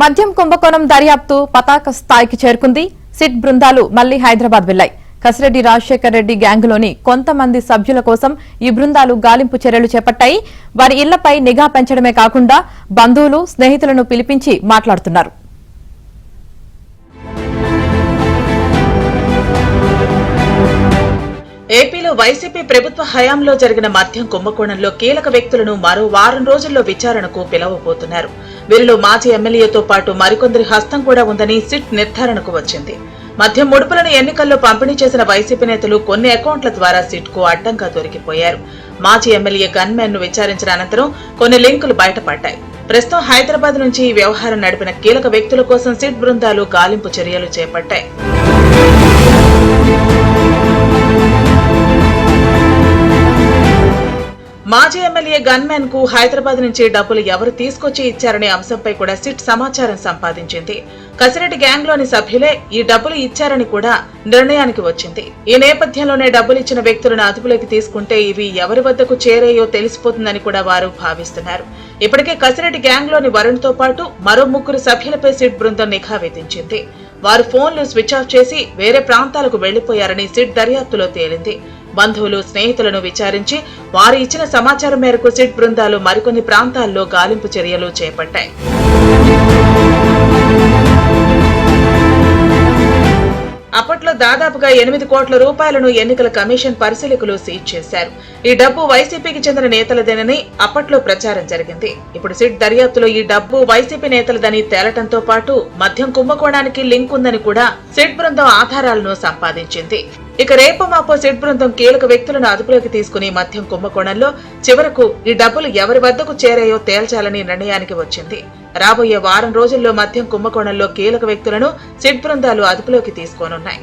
మద్యం కుంభకోణం దర్యాప్తు పతాక స్థాయికి చేరుకుంది. సిట్ బృందాలు మళ్లీ హైదరాబాద్ వెళ్లాయి. కసిరెడ్డి రాజశేఖర్ రెడ్డి గ్యాంగులోని కొంతమంది సభ్యుల కోసం ఈ బృందాలు గాలింపు చర్యలు చేపట్టాయి. వారి ఇళ్లపై నిఘా పెంచడమే కాకుండా బంధువులు, స్నేహితులను పిలిపించి మాట్లాడుతున్నారు. ఏపీలో వైసీపీ ప్రభుత్వ హయాంలో జరిగిన మద్యం కుంభకోణంలో కీలక వ్యక్తులను మరో వారం రోజుల్లో విచారణకు పిలవబోతున్నారు. వీరిలో మాజీ ఎమ్మెల్యేతో పాటు మరికొందరి హస్తం కూడా ఉందని సిట్ నిర్ధారణకు వచ్చింది. మద్యం ముడుపులను ఎన్నికల్లో పంపిణీ చేసిన వైసీపీ నేతలు కొన్ని అకౌంట్ల ద్వారా సిట్ కు అడ్డంగా దొరికిపోయారు. మాజీ ఎమ్మెల్యే గన్మెన్ ను విచారించిన అనంతరం కొన్ని లింకులు బయటపడ్డాయి. ప్రస్తుతం హైదరాబాద్ నుంచి ఈ వ్యవహారం నడిపిన కీలక వ్యక్తుల కోసం సిట్ బృందాలు గాలింపు చర్యలు చేపట్టాయి. మాజీ ఎమ్మెల్యే గన్మెన్ కు హైదరాబాద్ నుంచి డబ్బులు ఎవరు తీసుకొచ్చి ఇచ్చారనే అంశంపై కూడా సిట్ సమాచారం సంపాదించింది. కసిరెడ్డి గ్యాంగ్ లోని సభ్యులే ఈ డబ్బులు ఇచ్చారని కూడా నిర్ణయానికి వచ్చింది. ఈ నేపథ్యంలోనే డబ్బులు ఇచ్చిన వ్యక్తులను అదుపులోకి తీసుకుంటే ఇవి ఎవరి వద్దకు చేరాయో తెలిసిపోతుందని కూడా వారు భావిస్తున్నారు. ఇప్పటికే కసిరెడ్డి గ్యాంగ్ లోని వరుణ్ తో పాటు మరో 3 సభ్యులపై సిట్ బృందం నిఘా విధించింది. వారు ఫోన్లు స్విచ్ ఆఫ్ చేసి వేరే ప్రాంతాలకు వెళ్లిపోయారని సిట్ దర్యాప్తులో తేలింది. బంధువులు, స్నేహితులను విచారించి వారు ఇచ్చిన సమాచారం మేరకు సిట్ బృందాలు మరికొన్ని ప్రాంతాల్లో గాలింపు చర్యలు చేపట్టాయి. అప్పట్లో దాదాపుగా 8 కోట్ల రూపాయలను ఎన్నికల కమిషన్ పరిశీలకులు సీజ్ చేశారు. ఈ డబ్బు వైసీపీకి చెందిన నేతలదేనని అప్పట్లో ప్రచారం జరిగింది. ఇప్పుడు సిట్ దర్యాప్తులో ఈ డబ్బు వైసీపీ నేతలదని తేలటంతో పాటు మద్యం కుంభకోణానికి లింక్ ఉందని కూడా సిట్ బృందం ఆధారాలను సంపాదించింది. ఇక రేపు మాపో సిట్ బృందం కీలక వ్యక్తులను అదుపులోకి తీసుకుని మద్యం కుంభకోణంలో చివరకు ఈ డబ్బులు ఎవరి వద్దకు చేరాయో తేల్చాలని నిర్ణయానికి వచ్చింది. రాబోయే వారం రోజుల్లో మద్యం కుంభకోణంలో కీలక వ్యక్తులను సిట్ బృందాలు అదుపులోకి తీసుకోనున్నాయి.